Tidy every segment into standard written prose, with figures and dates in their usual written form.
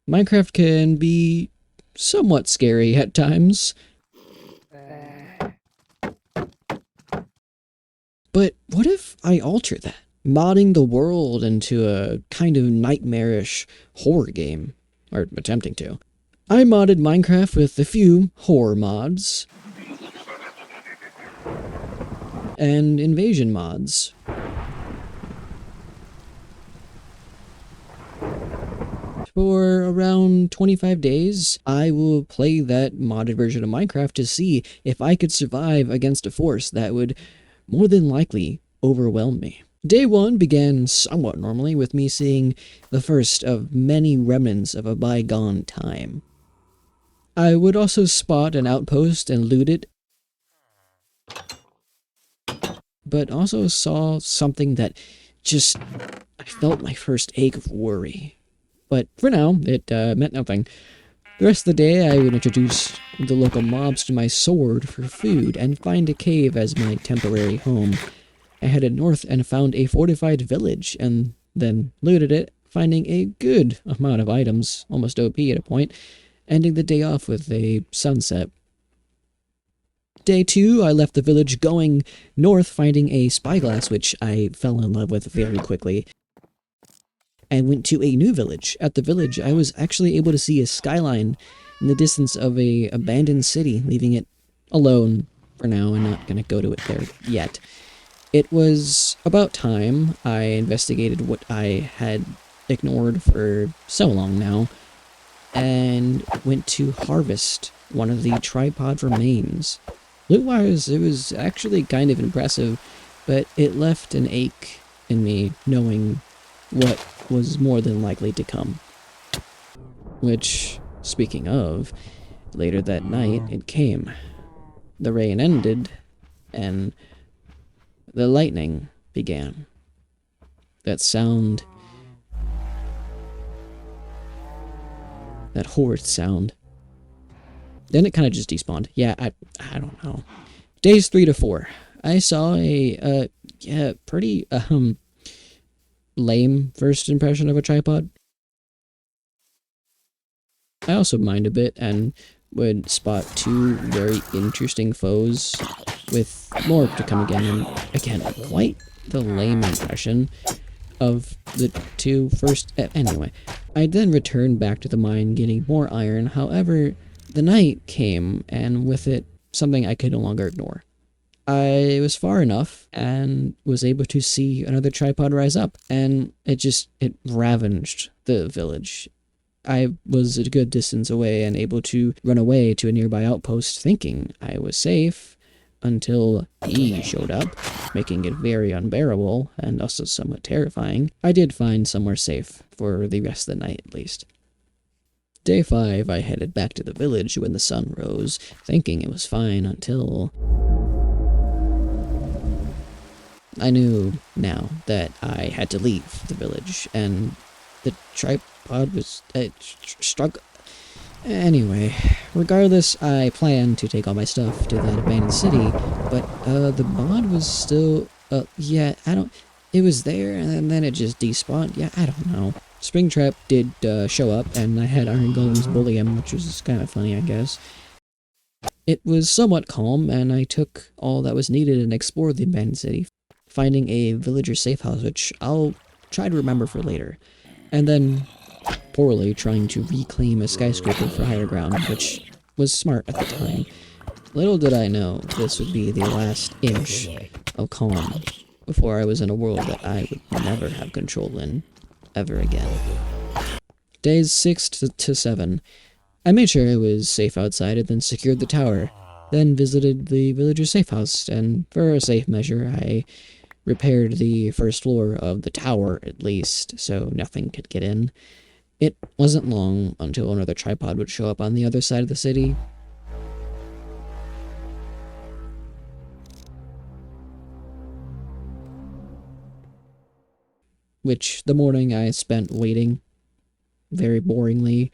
Minecraft can be somewhat scary at times, but what if I alter that? Modding the world into a kind of nightmarish horror game, or attempting to. I modded Minecraft with a few horror mods and invasion mods. For around 25 days, I will play that modded version of Minecraft to see if I could survive against a force that would more than likely overwhelm me. Day 1 began somewhat normally with me seeing the first of many remnants of a bygone time. I would also spot an outpost and loot it, but also saw something that just, I felt my first ache of worry. But for now, it meant nothing. The rest of the day, I would introduce the local mobs to my sword for food and find a cave as my temporary home. I headed north and found a fortified village and then looted it, finding a good amount of items, almost OP at a point, ending the day off with a sunset. Day 2, I left the village going north, finding a spyglass, which I fell in love with very quickly, and went to a new village. At the village, I was actually able to see a skyline in the distance of a abandoned city, leaving it alone for now and not going to go to it there yet. It was about time I investigated what I had ignored for so long now and went to harvest one of the tripod remains. Loot-wise, it was actually kind of impressive, but it left an ache in me knowing what was more than likely to come. Which, speaking of, later that night it came. The rain ended, and the lightning began. That sound, that horrid sound. Then it kind of just despawned. Yeah, I don't know. Days 3 to 4. I saw a, pretty, lame first impression of a tripod. I also mined a bit and would spot two very interesting foes with more to come again, and again, quite the lame impression of the two first. Anyway, I then returned back to the mine getting more iron. However, the night came, and with it, something I could no longer ignore. I was far enough and was able to see another tripod rise up, and it ravaged the village. I was a good distance away and able to run away to a nearby outpost thinking I was safe until he showed up, making it very unbearable and also somewhat terrifying. I did find somewhere safe for the rest of the night at least. Day 5, I headed back to the village when the sun rose, thinking it was fine until I knew now that I had to leave the village, and the tripod was struck. Anyway, regardless, I planned to take all my stuff to that abandoned city, but the mod was still, yeah, it was there, and then it just despawned. Yeah, I don't know. Springtrap did show up, and I had Iron Golems bully him, which was kind of funny, I guess. It was somewhat calm, and I took all that was needed and explored the abandoned city, finding a villager safe house, which I'll try to remember for later, and then poorly trying to reclaim a skyscraper for higher ground, which was smart at the time. Little did I know this would be the last inch of calm before I was in a world that I would never have control in ever again. Days 6 to 7. I made sure I was safe outside and then secured the tower, then visited the villager safe house, and for a safe measure, I repaired the first floor of the tower at least, so nothing could get in. It wasn't long until another tripod would show up on the other side of the city. Which the morning I spent waiting, very boringly,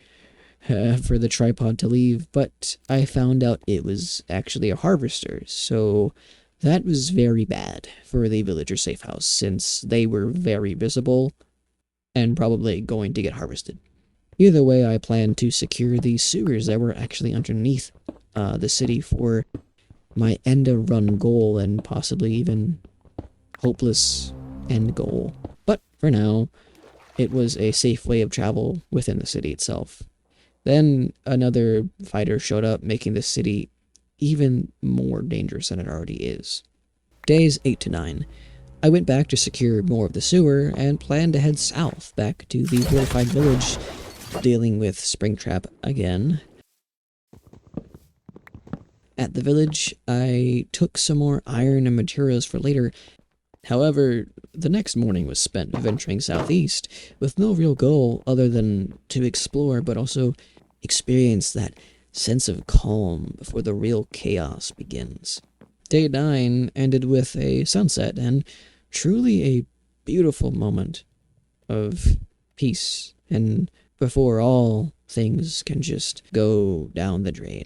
for the tripod to leave, but I found out it was actually a harvester, so that was very bad for the villager safe house, since they were very visible and probably going to get harvested. Either way, I planned to secure these sewers that were actually underneath the city for my end-of-run goal and possibly even hopeless end goal. But for now, it was a safe way of travel within the city itself. Then another fighter showed up, making the city even more dangerous than it already is. Days 8 to 9. I went back to secure more of the sewer and planned to head south back to the fortified village, dealing with Springtrap again. At the village, I took some more iron and materials for later. However, the next morning was spent venturing southeast, with no real goal other than to explore, but also experience that sense of calm before the real chaos begins. Day 9 ended with a sunset and truly a beautiful moment of peace, and before all things can just go down the drain.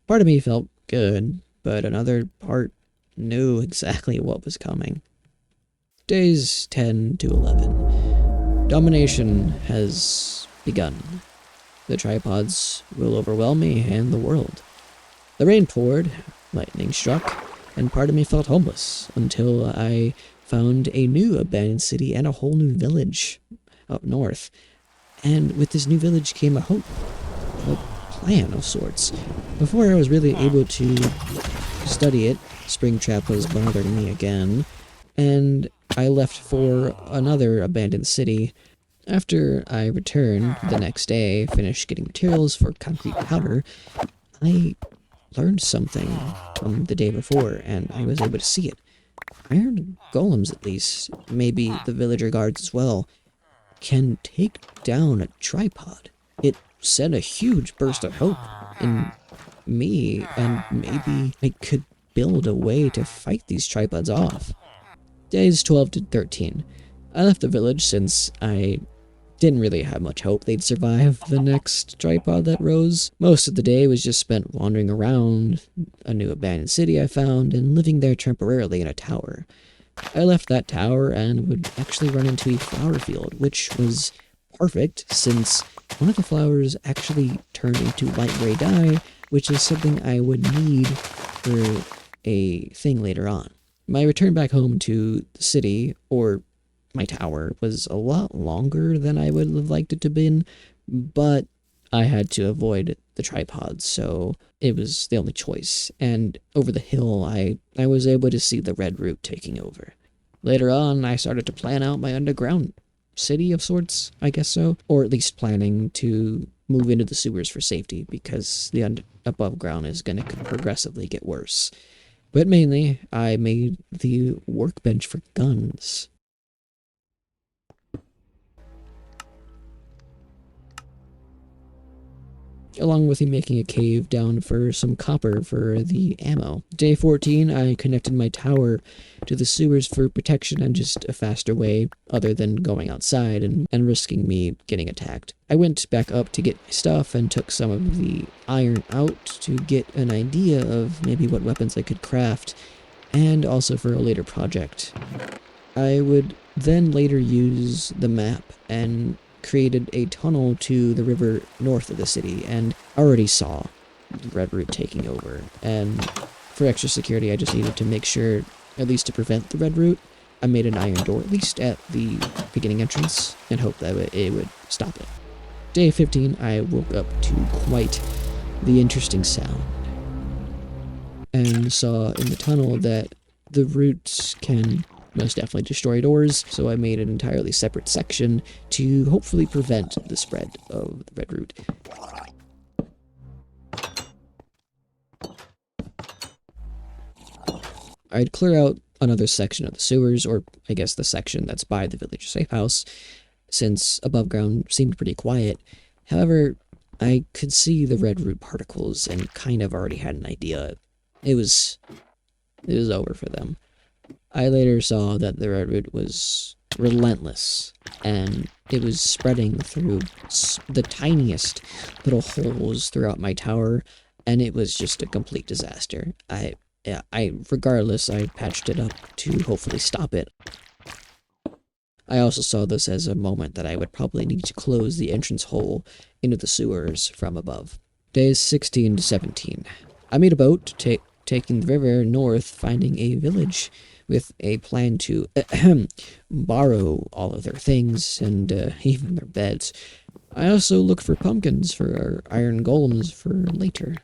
Part of me felt good, but another part knew exactly what was coming. Days 10 to 11. Domination has begun. The tripods will overwhelm me and the world. The rain poured, lightning struck, and part of me felt homeless until I found a new abandoned city and a whole new village up north. And with this new village came a hope, a plan of sorts. Before I was really able to study it, Springtrap was bothering me again, and I left for another abandoned city. After I returned the next day, finished getting materials for concrete powder, I learned something from the day before, and I was able to see it. Iron golems, at least, maybe the villager guards as well, can take down a tripod. It sent a huge burst of hope in me, and maybe I could build a way to fight these tripods off. Days 12 to 13. I left the village since I didn't really have much hope they'd survive the next tripod that rose. Most of the day was just spent wandering around a new abandoned city I found and living there temporarily in a tower. I left that tower and would actually run into a flower field, which was perfect since one of the flowers actually turned into light gray dye, which is something I would need for a thing later on. My return back home to the city, or my tower, was a lot longer than I would have liked it to have been, but I had to avoid the tripods, so it was the only choice. And over the hill, I was able to see the Red Root taking over. Later on, I started to plan out my underground city of sorts, I guess so, or at least planning to move into the sewers for safety, because the above ground is going to progressively get worse. But mainly, I made the workbench for guns. Along with making a cave down for some copper for the ammo. Day 14, I connected my tower to the sewers for protection and just a faster way other than going outside and risking me getting attacked. I went back up to get my stuff and took some of the iron out to get an idea of maybe what weapons I could craft, and also for a later project. I would then later use the map and created a tunnel to the river north of the city, and already saw the Red Root taking over. And for extra security, I just needed to make sure, at least to prevent the Red Root, I made an iron door, at least at the beginning entrance, and hoped that it would stop it. Day 15, I woke up to quite the interesting sound, and saw in the tunnel that the roots can most definitely destroy doors, so I made an entirely separate section to hopefully prevent the spread of the Red Root. I'd clear out another section of the sewers, or I guess the section that's by the village safe house, since above ground seemed pretty quiet. However, I could see the Red Root particles and kind of already had an idea. It was over for them. I later saw that the Red Root was relentless, and it was spreading through the tiniest little holes throughout my tower, and it was just a complete disaster. Regardless, I patched it up to hopefully stop it. I also saw this as a moment that I would probably need to close the entrance hole into the sewers from above. Days 16 to 17. I made a boat, taking the river north, finding a village with a plan to borrow all of their things and even their beds. I also looked for pumpkins for our iron golems for later.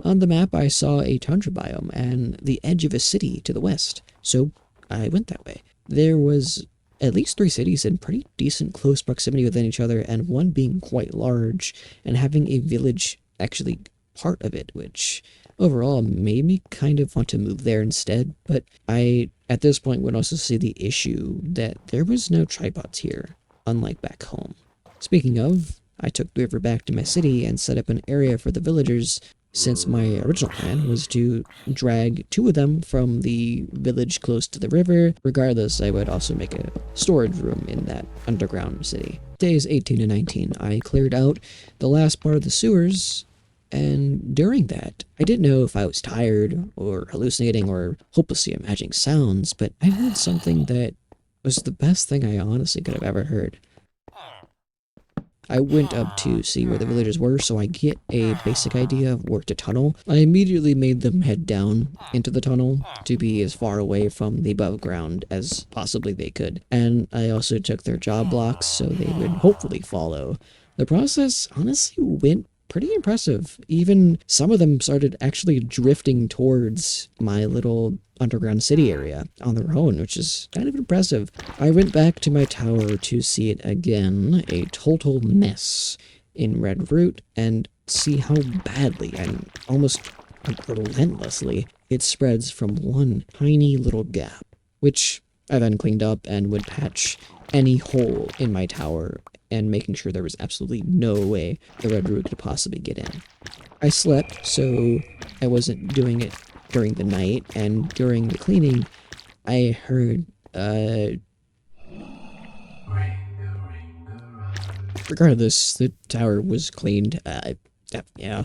On the map, I saw a tundra biome and the edge of a city to the west, so I went that way. There was at least 3 cities in pretty decent close proximity within each other, and one being quite large and having a village actually part of it, which overall made me kind of want to move there instead. But I, at this point, would also see the issue that there was no tripods here, unlike back home. Speaking of, I took the river back to my city and set up an area for the villagers, since my original plan was to drag 2 of them from the village close to the river. Regardless, I would also make a storage room in that underground city. Days 18 to 19, I cleared out the last part of the sewers, and during that, I didn't know if I was tired or hallucinating or hopelessly imagining sounds, but I heard something that was the best thing I honestly could have ever heard. I went up to see where the villagers were so I get a basic idea of where to tunnel. I immediately made them head down into the tunnel to be as far away from the above ground as possibly they could. And I also took their job blocks so they would hopefully follow. The process honestly went pretty impressive. Even some of them started actually drifting towards my little underground city area on their own, which is kind of impressive. I went back to my tower to see it again, a total mess in Redroot, and see how badly and almost relentlessly it spreads from one tiny little gap, which I then cleaned up and would patch any hole in my tower and making sure there was absolutely no way the Redroot could possibly get in. I slept, so I wasn't doing it during the night, and during the cleaning, I heard, regardless, the tower was cleaned. Yeah.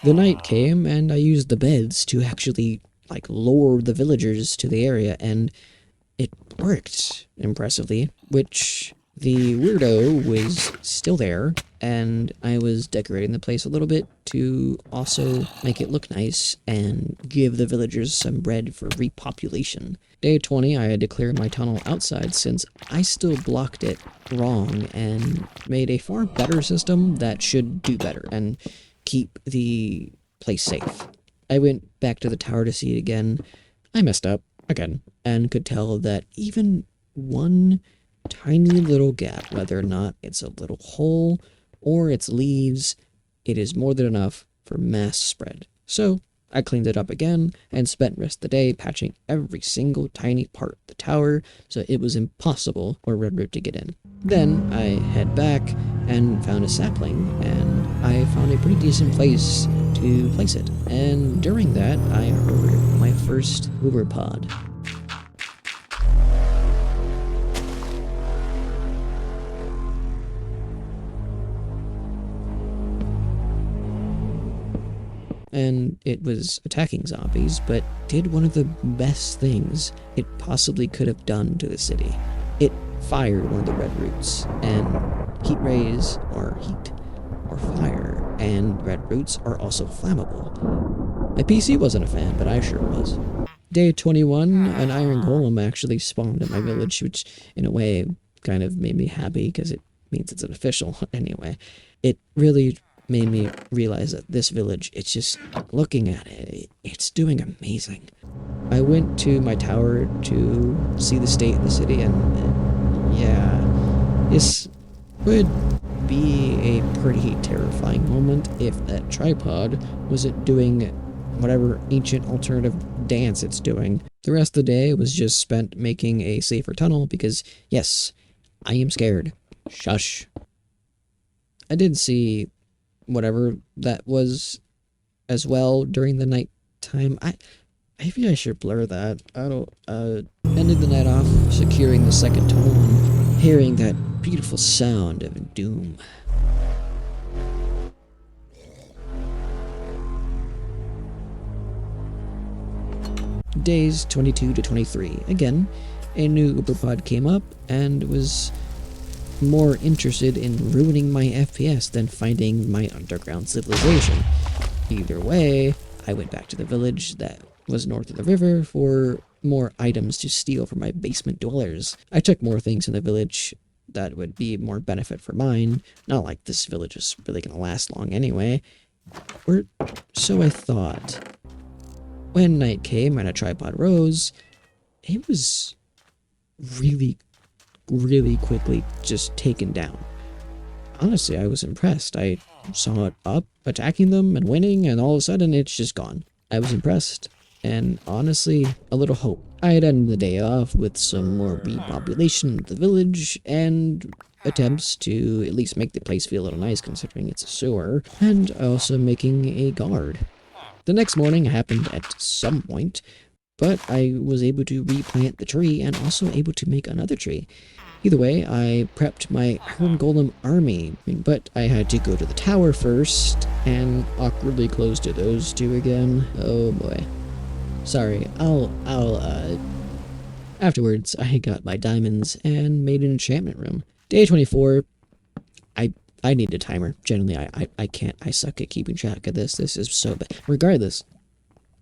The night came, and I used the beds to actually, lure the villagers to the area, and it worked impressively, which the weirdo was still there, and I was decorating the place a little bit to also make it look nice and give the villagers some bread for repopulation. Day 20, I had to clear my tunnel outside since I still blocked it wrong and made a far better system that should do better and keep the place safe. I went back to the tower to see it again. I messed up again and could tell that even one tiny little gap, whether or not it's a little hole or it's leaves, it is more than enough for mass spread. So I cleaned it up again and spent the rest of the day patching every single tiny part of the tower so it was impossible for Redroot to get in. Then I head back and found a sapling, and I found a pretty decent place to place it. And during that, I heard my first Hoover pod. And it was attacking zombies, but did one of the best things it possibly could have done to the city. It fired one of the Redroots, and heat rays are heat or fire, and Redroots are also flammable. My PC wasn't a fan, but I sure was. Day 21, an iron golem actually spawned at my village, which in a way kind of made me happy because it means it's an official anyway. It really made me realize that this village, it's just looking at it, it's doing amazing. I went to my tower to see the state of the city, and yeah, this would be a pretty terrifying moment if that tripod wasn't doing whatever ancient alternative dance it's doing. The rest of the day was just spent making a safer tunnel because, yes, I am scared. Shush. I did see whatever that was as well during the night time. Maybe I should blur that. I don't ended the night off securing the second tunnel and hearing that beautiful sound of doom. Days 22 to 23. Again, a new Uber pod came up and was more interested in ruining my FPS than finding my underground civilization. Either way, I went back to the village that was north of the river for more items to steal from my basement dwellers. I took more things in the village that would be more benefit for mine. Not like this village is really gonna last long anyway. Or so I thought. When night came and a tripod rose, it was really quickly just taken down. Honestly, I was impressed. I saw it up, attacking them and winning, and all of a sudden it's just gone. I was impressed, and honestly, a little hope. I had ended the day off with some more repopulation of the village, and attempts to at least make the place feel a little nice considering it's a sewer, and also making a guard. The next morning happened at some point, but I was able to replant the tree and also able to make another tree. Either way, I prepped my Iron Golem army, but I had to go to the tower first and awkwardly close to those two again. Oh boy. Sorry, afterwards, I got my diamonds and made an enchantment room. Day 24, I need a timer. Generally, I can't. I suck at keeping track of this. This is so bad. Regardless,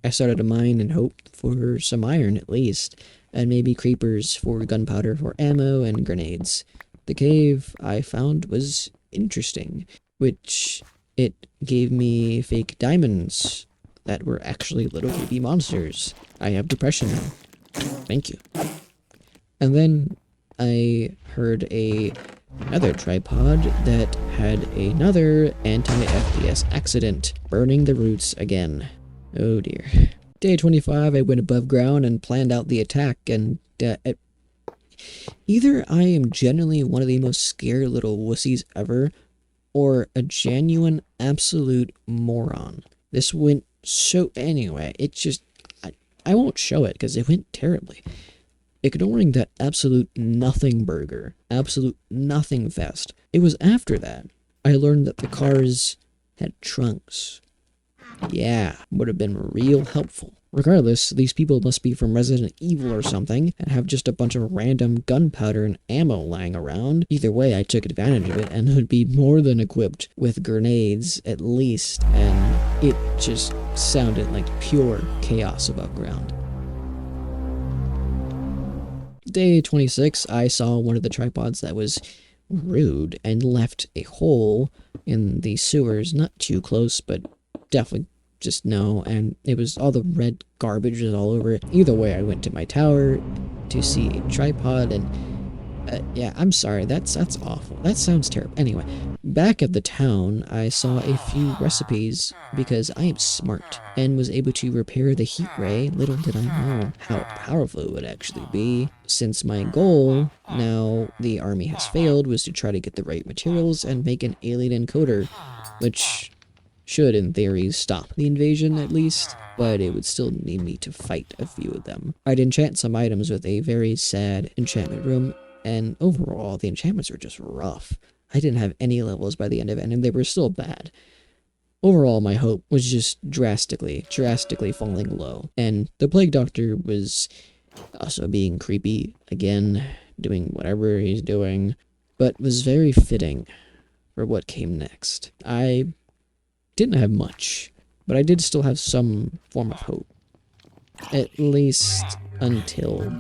I started a mine and hoped for some iron at least, and maybe creepers for gunpowder for ammo and grenades. The cave I found was interesting, which it gave me fake diamonds that were actually little baby monsters. I have depression now. Thank you. And then I heard another tripod that had another anti-FPS accident, burning the roots again. Oh dear. Day 25, I went above ground and planned out the attack, and either I am genuinely one of the most scared little wussies ever, or a genuine absolute moron. This went so anyway, it just, I won't show it because it went terribly. Ignoring that absolute nothing burger, absolute nothing fest. It was after that I learned that the cars had trunks. Yeah, would have been real helpful. Regardless, these people must be from Resident Evil or something, and have just a bunch of random gunpowder and ammo lying around. Either way, I took advantage of it, and would be more than equipped with grenades, at least, and it just sounded like pure chaos above ground. Day 26, I saw one of the tripods that was rude, and left a hole in the sewers, not too close, but definitely just no, and it was all the red garbage was all over it. Either way, I went to my tower to see a tripod, and yeah, I'm sorry, that's awful. That sounds terrible. Anyway, back at the town, I saw a few recipes because I am smart and was able to repair the heat ray. Little did I know how powerful it would actually be, since my goal, now the army has failed, was to try to get the right materials and make an alien encoder, which should, in theory, stop the invasion at least, but it would still need me to fight a few of them. I'd enchant some items with a very sad enchantment room, and overall, the enchantments were just rough. I didn't have any levels by the end of it, and they were still bad. Overall, my hope was just drastically falling low, and the Plague Doctor was also being creepy again, doing whatever he's doing, but was very fitting for what came next. I didn't have much, but I did still have some form of hope. At least until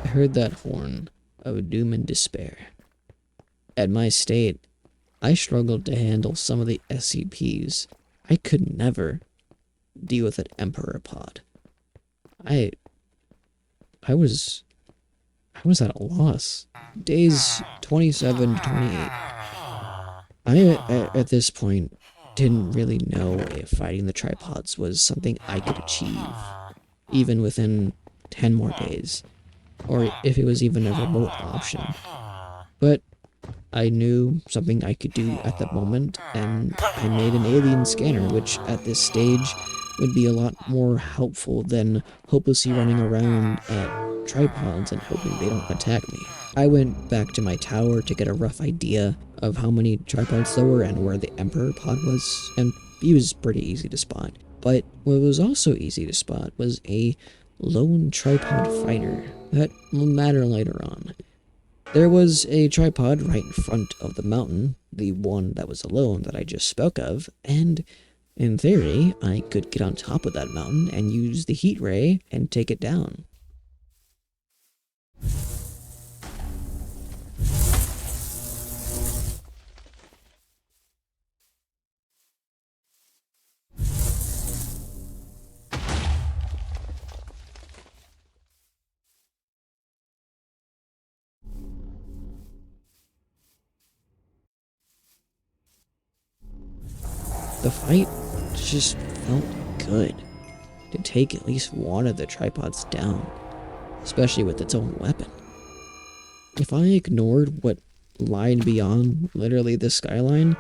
I heard that horn of doom and despair. At my state, I struggled to handle some of the SCPs. I could never deal with an Emperor pod. I was at a loss. Days 27 to 28. I, at this point, didn't really know if fighting the tripods was something I could achieve, even within 10 more days, or if it was even a remote option. But I knew something I could do at the moment, and I made an alien scanner, which at this stage would be a lot more helpful than hopelessly running around at tripods and hoping they don't attack me. I went back to my tower to get a rough idea of how many tripods there were and where the Emperor pod was, and he was pretty easy to spot. But what was also easy to spot was a lone tripod fighter that will matter later on. There was a tripod right in front of the mountain, the one that was alone that I just spoke of, and in theory, I could get on top of that mountain and use the heat ray and take it down. The fight just felt good to take at least one of the tripods down, especially with its own weapon. If I ignored what lied beyond literally the skyline,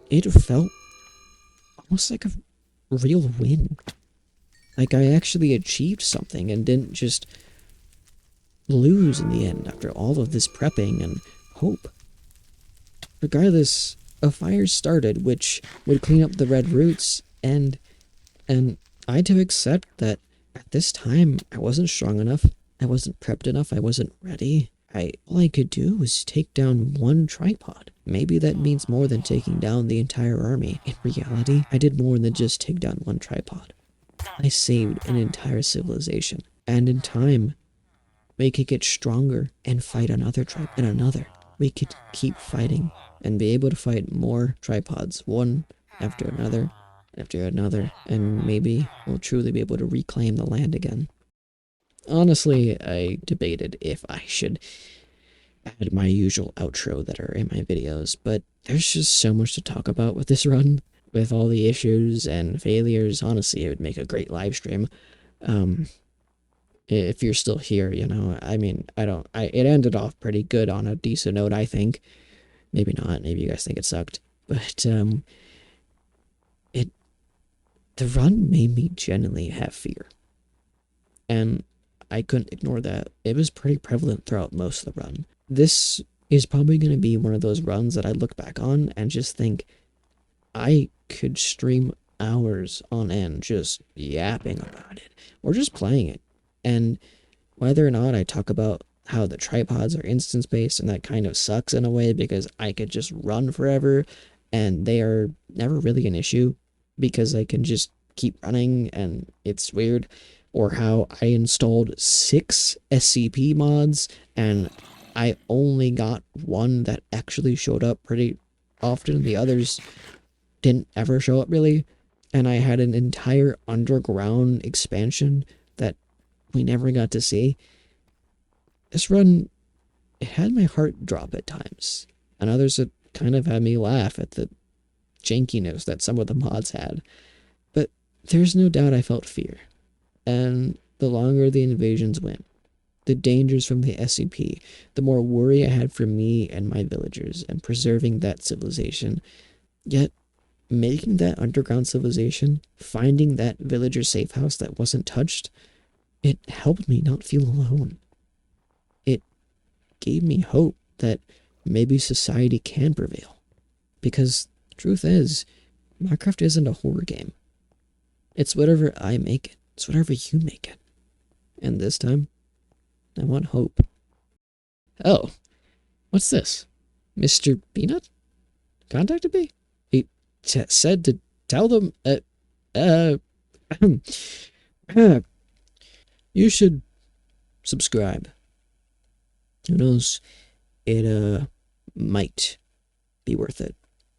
it felt almost like a real win. Like I actually achieved something and didn't just lose in the end after all of this prepping and hope. Regardless, a fire started which would clean up the red roots, and I had to accept that at this time I wasn't strong enough, I wasn't prepped enough, I wasn't ready. All I could do was take down one tripod. Maybe that means more than taking down the entire army. In reality, I did more than just take down one tripod. I saved an entire civilization, and in time, we could get stronger and fight another tribe and another. We could keep fighting and be able to fight more tripods, one after another, after another, and maybe we'll truly be able to reclaim the land again. Honestly, I debated if I should add my usual outro that are in my videos, but there's just so much to talk about with this run, with all the issues and failures. Honestly, it would make a great live stream. If you're still here, you know, I mean, it ended off pretty good on a decent note, I think. Maybe not, maybe you guys think it sucked, but, the run made me genuinely have fear, and I couldn't ignore that. It was pretty prevalent throughout most of the run. This is probably going to be one of those runs that I look back on and just think, I could stream hours on end just yapping about it, or just playing it. And whether or not I talk about how the tripods are instance-based, and that kind of sucks in a way because I could just run forever, and they are never really an issue because I can just keep running and it's weird, or how I installed 6 SCP mods and I only got one that actually showed up pretty often. The others didn't ever show up really, and I had an entire underground expansion that we never got to see. This run, it had my heart drop at times, and others it kind of had me laugh at the jankiness that some of the mods had. But there's no doubt I felt fear, and the longer the invasions went, the dangers from the SCP, the more worry I had for me and my villagers and preserving that civilization. Yet, making that underground civilization, finding that villager safe house that wasn't touched, it helped me not feel alone. It gave me hope that maybe society can prevail. Because the truth is, Minecraft isn't a horror game. It's whatever I make it. It's whatever you make it. And this time, I want hope. Oh, what's this? Mr. Peanut contacted me? He said to tell them, you should subscribe. Who knows? It, might be worth it.